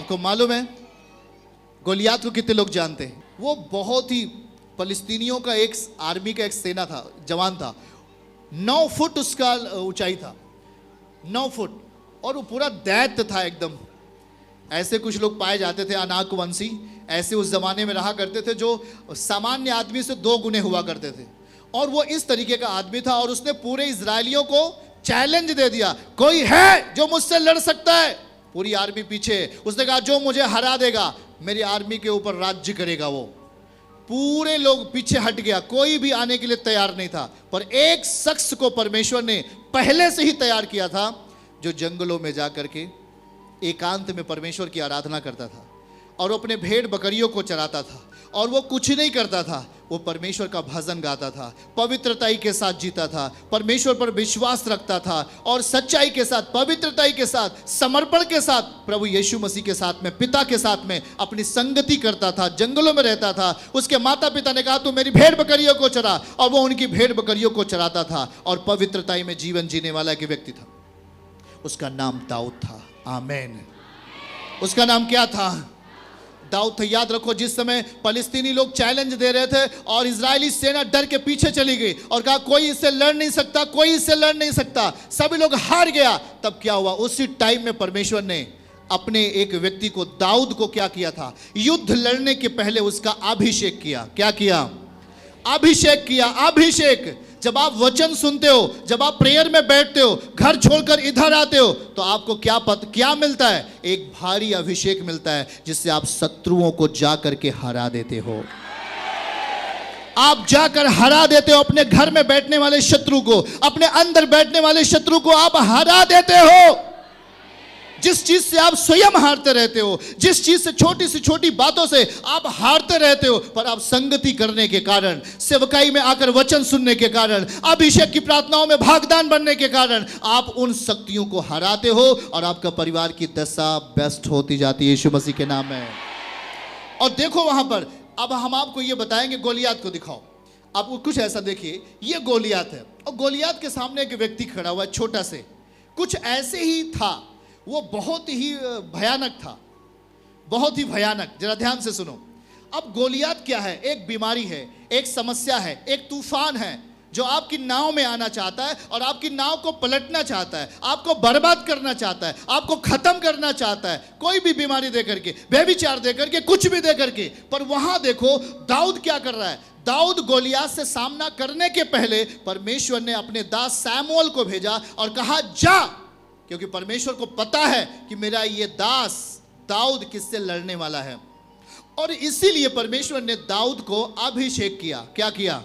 आपको मालूम है गोलियात को कितने लोग जानते हैं? वो बहुत ही फलस्तीनियों का एक आर्मी का एक सेना था, जवान था। 9 फुट उसका ऊंचाई था, 9 फुट, और वो पूरा दैत्य था एकदम। ऐसे कुछ लोग पाए जाते थे अनाकवंशी, ऐसे उस जमाने में रहा करते थे जो सामान्य आदमी से 2 गुने हुआ करते थे। और वो इस तरीके का आदमी था और उसने पूरे इजरायलियों को चैलेंज दे दिया, कोई है जो मुझसे लड़ सकता है? पूरी आर्मी पीछे। उसने कहा जो मुझे हरा देगा मेरी आर्मी के ऊपर राज्य करेगा। वो पूरे लोग पीछे हट गया, कोई भी आने के लिए तैयार नहीं था। पर एक शख्स को परमेश्वर ने पहले से ही तैयार किया था, जो जंगलों में जाकर के एकांत में परमेश्वर की आराधना करता था और अपने भेड़ बकरियों को चराता था। और वो कुछ नहीं करता था, वो परमेश्वर का भजन गाता था, पवित्रताई के साथ जीता था, परमेश्वर पर विश्वास रखता था और सच्चाई के साथ, पवित्रताई के साथ, समर्पण के साथ प्रभु यीशु मसीह के साथ में, पिता के साथ में अपनी संगति करता था, जंगलों में रहता था। उसके माता पिता ने कहा तू मेरी भेड़ बकरियों को चरा, और वो उनकी भेड़ बकरियों को चराता था और पवित्रताई में जीवन जीने वाला एक व्यक्ति था। उसका नाम दाऊद था। आमीन। उसका नाम क्या था? दाऊद था। याद रखो, जिस समय फलस्तीनी लोग चैलेंज दे रहे थे और इजरायली सेना डर के पीछे चली गई और कहा कोई इससे लड़ नहीं सकता, कोई इससे लड़ नहीं सकता, सभी लोग हार गया, तब क्या हुआ? उसी टाइम में परमेश्वर ने अपने एक व्यक्ति को, दाऊद को क्या किया था? युद्ध लड़ने के पहले उसका अभिषेक किया। क्या किया? अभिषेक किया। अभिषेक। जब आप वचन सुनते हो, जब आप प्रेयर में बैठते हो, घर छोड़कर इधर आते हो, तो आपको क्या मिलता है? एक भारी अभिषेक मिलता है, जिससे आप शत्रुओं को जाकर के हरा देते हो। आप जाकर हरा देते हो अपने घर में बैठने वाले शत्रु को, अपने अंदर बैठने वाले शत्रु को आप हरा देते हो। जिस चीज से आप स्वयं हारते रहते हो, जिस चीज से छोटी सी छोटी बातों से आप हारते रहते हो, पर आप संगति करने के कारण, सेवकाई में आकर वचन सुनने के कारण, अभिषेक की प्रार्थनाओं में भागदान बनने के कारण आप उन शक्तियों को हराते हो और आपका परिवार की दशा बेस्ट होती जाती है यीशु मसीह के नाम में। और देखो वहां पर, अब हम आपको ये बताएंगे, गोलियात को दिखाओ। आप कुछ ऐसा देखिए, ये गोलियात है और गोलियात के सामने एक व्यक्ति खड़ा हुआ है, छोटा से, कुछ ऐसे ही था। वो बहुत ही भयानक था, बहुत ही भयानक। जरा ध्यान से सुनो। अब गोलियात क्या है? एक बीमारी है, एक समस्या है, एक तूफान है जो आपकी नाव में आना चाहता है और आपकी नाव को पलटना चाहता है, आपको बर्बाद करना चाहता है, आपको खत्म करना चाहता है, कोई भी बीमारी दे करके, व्यभिचार दे करके, कुछ भी दे करके। पर वहां देखो दाऊद क्या कर रहा है। दाऊद गोलियात से सामना करने के पहले परमेश्वर ने अपने दास सैमुअल को भेजा और कहा जा, क्योंकि परमेश्वर को पता है कि मेरा ये दास दाऊद किससे लड़ने वाला है। और इसीलिए परमेश्वर ने दाऊद को अभिषेक किया। क्या किया?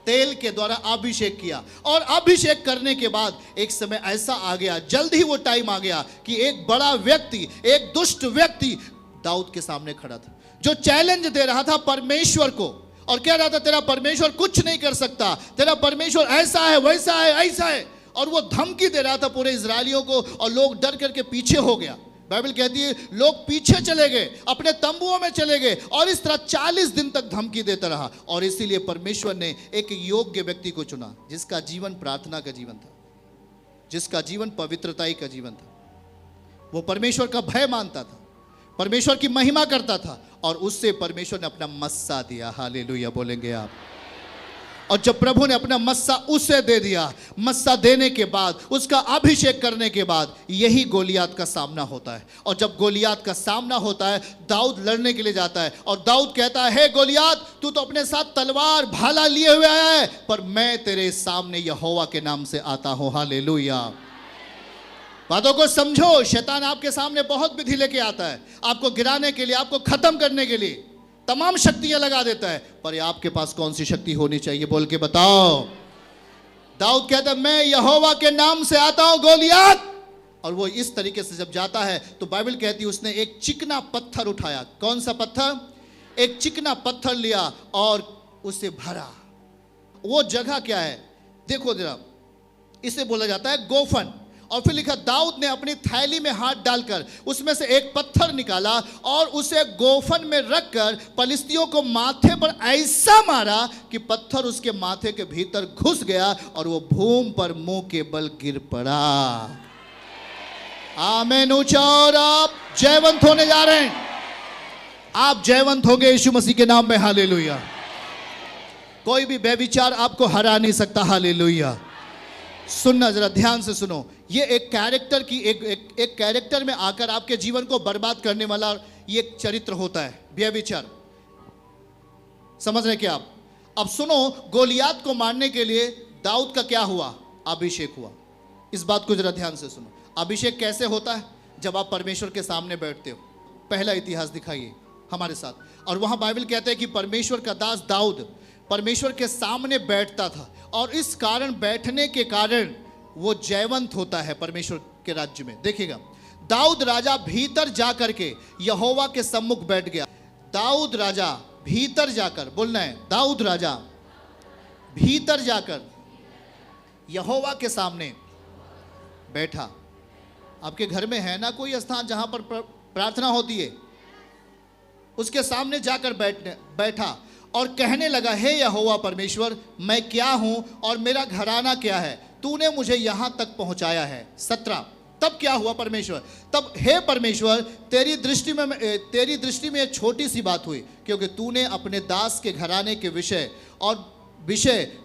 तेल के द्वारा अभिषेक किया। और अभिषेक करने के बाद एक समय ऐसा आ गया, जल्द ही वो टाइम आ गया कि एक बड़ा व्यक्ति, एक दुष्ट व्यक्ति दाऊद के सामने खड़ा था, जो चैलेंज दे रहा था परमेश्वर को और कह रहा था तेरा परमेश्वर कुछ नहीं कर सकता, तेरा परमेश्वर ऐसा है, वैसा है, ऐसा है। और वो धमकी दे रहा था पूरे इजरायलियों को और लोग डर करके पीछे हो गया। बाइबल कहती है लोग पीछे चले गए, अपने तंबुओं में चले गए और इस तरह 40 दिन तक धमकी देता रहा। और इसीलिए परमेश्वर ने एक योग्य व्यक्ति को चुना, जिसका जीवन प्रार्थना का जीवन था, जिसका जीवन पवित्रताई का जीवन था। वो परमेश्वर का भय मानता था, परमेश्वर की महिमा करता था और उससे परमेश्वर ने अपना मस्सा दिया। हालेलुया बोलेंगे आप। और जब प्रभु ने अपना मस्सा उसे दे दिया, मस्सा देने के बाद, उसका अभिषेक करने के बाद, यही गोलियात का सामना होता है। और जब गोलियात का सामना होता है, दाऊद लड़ने के लिए जाता है और दाऊद कहता है, हे गोलियात, तू तो अपने साथ तलवार भाला लिए हुए आया है, पर मैं तेरे सामने यहोवा के नाम से आता हूं। हालेलुया। बातों को समझो, शैतान आपके सामने बहुत विधि लेके आता है, आपको गिराने के लिए, आपको खत्म करने के लिए तमाम शक्तियां लगा देता है, पर आपके पास कौन सी शक्ति होनी चाहिए? बोल के बताओ। दाऊद कहता है मैं यहोवा के नाम से आता हूं गोलियात। और वो इस तरीके से जब जाता है तो बाइबल कहती है उसने एक चिकना पत्थर उठाया। कौन सा पत्थर? एक चिकना पत्थर लिया और उसे भरा। वो जगह क्या है देखो जरा, इसे बोला जाता है गोफन। और फिर लिखा दाऊद ने अपनी थैली में हाथ डालकर उसमें से एक पत्थर निकाला और उसे गोफन में रखकर फलिस्तियों को माथे पर ऐसा मारा कि पत्थर उसके माथे के भीतर घुस गया और वो भूमि पर मुंह के बल गिर पड़ा। आमेन। ऊंचा। और आप जयवंत होने जा रहे हैं, आप जयवंत होंगे यीशु मसीह के नाम में। हालेलुया। कोई भी बेविचार आपको हरा नहीं सकता। हालेलुया। सुनना, जरा ध्यान से सुनो। ये एक कैरेक्टर की एक कैरेक्टर में आकर आपके जीवन को बर्बाद करने वाला ये एक चरित्र होता है, व्यभिचार। समझ रहे क्या आप? अब सुनो, गोलियात को मारने के लिए दाऊद का क्या हुआ? अभिषेक हुआ। इस बात को जरा ध्यान से सुनो। अभिषेक कैसे होता है? जब आप परमेश्वर के सामने बैठते हो। पहला इतिहास दिखाइए हमारे साथ। और वहां बाइबल कहते हैं कि परमेश्वर का दास दाऊद परमेश्वर के सामने बैठता था, और इस कारण, बैठने के कारण वो जयवंत होता है परमेश्वर के राज्य में। देखिएगा, दाऊद राजा भीतर जाकर के यहोवा के सम्मुख बैठ गया। दाऊद राजा भीतर जाकर, बोलना है, दाऊद राजा भीतर जाकर यहोवा के सामने बैठा। आपके घर में है ना कोई स्थान जहां पर प्रार्थना होती है? उसके सामने जाकर बैठा और कहने लगा, हे यहोवा परमेश्वर, मैं क्या हूं और मेरा घराना क्या है? तूने मुझे यहां तक पहुंचाया है। 17। तब क्या हुआ परमेश्वर? तब हे परमेश्वर, तेरी दृष्टि में एक छोटी सी बात हुई, क्योंकि तूने अपने दास के घराने के विषय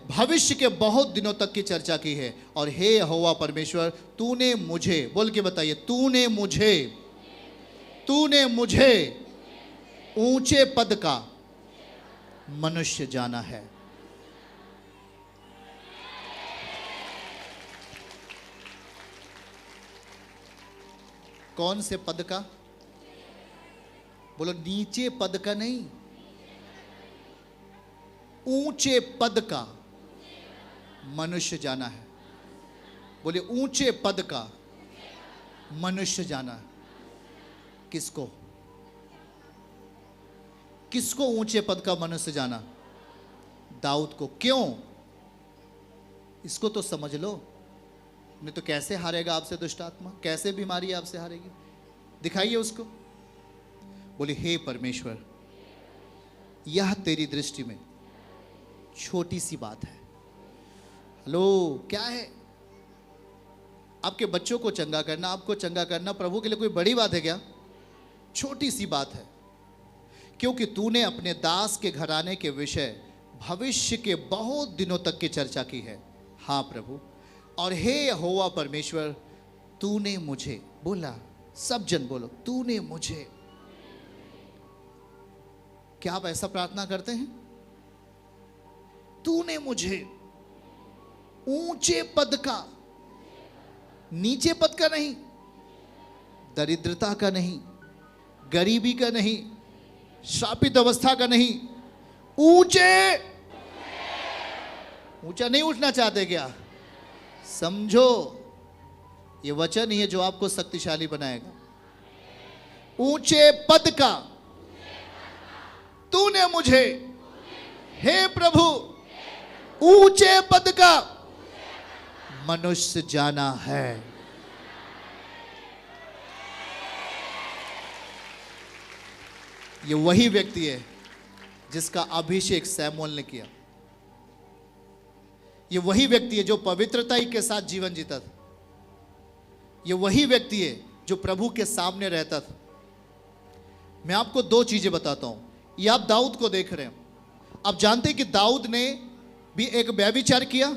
भविष्य के बहुत दिनों तक की चर्चा की है। और हे यहोवा परमेश्वर, तूने मुझे, बोल के बताइए, तूने मुझे ऊंचे पद का मनुष्य जाना है। कौन से पद का? बोलो, नीचे पद का नहीं, ऊंचे पद का मनुष्य जाना है। बोले, ऊंचे पद का मनुष्य जाना है। किसको ऊंचे पद का मनुष्य जाना? दाऊद को। क्यों? इसको तो समझ लो, नहीं तो कैसे हारेगा आपसे दुष्ट आत्मा? कैसे बीमारी आपसे हारेगी? दिखाइए उसको। बोले, हे परमेश्वर, यह तेरी दृष्टि में छोटी सी बात है। हेलो, क्या है? आपके बच्चों को चंगा करना, आपको चंगा करना प्रभु के लिए कोई बड़ी बात है क्या? छोटी सी बात है, क्योंकि तूने अपने दास के घराने के विषय भविष्य के बहुत दिनों तक की चर्चा की है। हाँ प्रभु। और हे यहोवा परमेश्वर, तूने मुझे, बोला, सब जन बोलो, तूने मुझे। क्या आप ऐसा प्रार्थना करते हैं? तूने मुझे ऊंचे पद का, नीचे पद का नहीं, दरिद्रता का नहीं, गरीबी का नहीं, शापित अवस्था का नहीं, ऊंचा नहीं उठना चाहते क्या? समझो, ये वचन ही है जो आपको शक्तिशाली बनाएगा। ऊंचे पद का तूने मुझे, हे प्रभु, ऊंचे पद का मनुष्य जाना है। ये वही व्यक्ति है जिसका अभिषेक सैमुअल ने किया। ये वही व्यक्ति है जो पवित्रता के साथ जीवन जीता था। ये वही व्यक्ति है जो प्रभु के सामने रहता था। मैं आपको दो चीजें बताता हूं। ये आप दाऊद को देख रहे हैं। आप जानते हैं कि दाऊद ने भी एक व्यभिचार किया।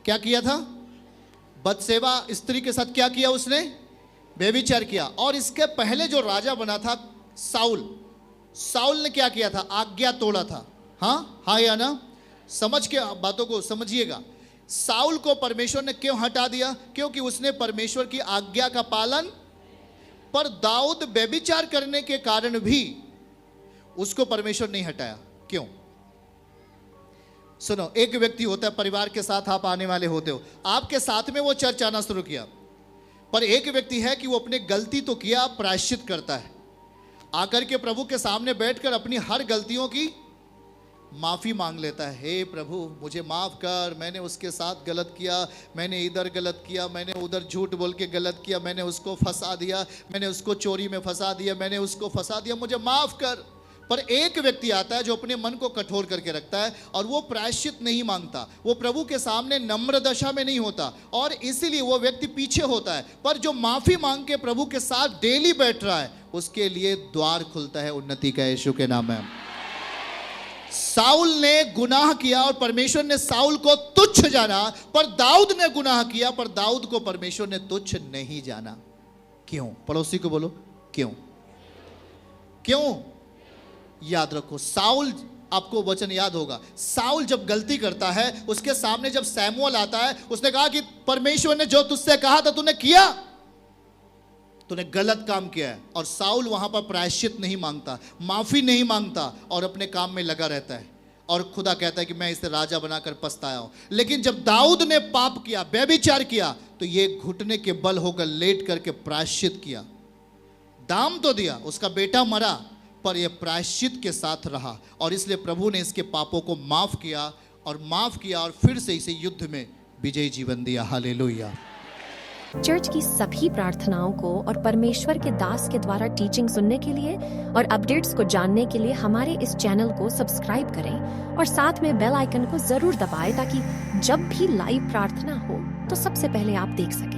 क्या किया था? बतसेबा स्त्री के साथ क्या किया उसने? व्यभिचार किया। और इसके पहले जो राजा बना था साउल ने क्या किया था? आज्ञा तोड़ा था। हाँ या ना? समझ के बातों को समझिएगा। साउल को परमेश्वर ने क्यों हटा दिया? क्योंकि उसने परमेश्वर की आज्ञा का पालन। पर दाऊद व्यभिचार करने के कारण भी उसको परमेश्वर नहीं हटाया। क्यों? सुनो, एक व्यक्ति होता है, परिवार के साथ आप आने वाले होते हो, आपके साथ में वो चर्च आना शुरू किया। पर एक व्यक्ति है कि वो अपने गलती तो किया, प्रायश्चित करता है, आकर के प्रभु के सामने बैठकर अपनी हर गलतियों की माफी मांग लेता है। हे प्रभु, मुझे माफ कर, मैंने उसके साथ गलत किया, मैंने इधर गलत किया, मैंने उधर झूठ बोल के गलत किया, मैंने उसको फंसा दिया, मैंने उसको चोरी में फंसा दिया, मैंने उसको फंसा दिया, मुझे माफ कर। पर एक व्यक्ति आता है जो अपने मन को कठोर करके रखता है और वो प्रायश्चित नहीं मांगता, वो प्रभु के सामने नम्र दशा में नहीं होता और इसीलिए वो व्यक्ति पीछे होता है। पर जो माफी मांग के प्रभु के साथ डेली बैठ रहा है, उसके लिए द्वार खुलता है उन्नति का, यीशु के नाम में। साउल ने गुनाह किया और परमेश्वर ने साउल को तुच्छ जाना, पर दाऊद ने गुनाह किया पर दाऊद को परमेश्वर ने तुच्छ नहीं जाना। क्यों? पड़ोसी को बोलो, क्यों? क्यों? याद रखो, साउल, आपको वचन याद होगा, साउल जब गलती करता है, उसके सामने जब सैमुअल आता है, उसने कहा कि परमेश्वर ने जो तुझसे कहा था तूने किया, तूने गलत काम किया है। और साउल वहां पर प्रायश्चित नहीं मांगता, माफी नहीं मांगता और अपने काम में लगा रहता है और खुदा कहता है कि मैं इसे राजा बनाकर पछताया हूं। लेकिन जब दाऊद ने पाप किया, व्यभिचार किया, तो ये घुटने के बल होकर लेट करके प्रायश्चित किया। दाम तो दिया, उसका बेटा मरा, पर यह प्रायश्चित के साथ रहा और इसलिए प्रभु ने इसके पापों को माफ किया और फिर से इसे युद्ध में विजयी जीवन दिया। हालेलुया। चर्च की सभी प्रार्थनाओं को और परमेश्वर के दास के द्वारा टीचिंग सुनने के लिए और अपडेट्स को जानने के लिए हमारे इस चैनल को सब्सक्राइब करें और साथ में बेल आइकन को जरूर दबाएं ताकि जब भी लाइव प्रार्थना हो तो सबसे पहले आप देख सकें।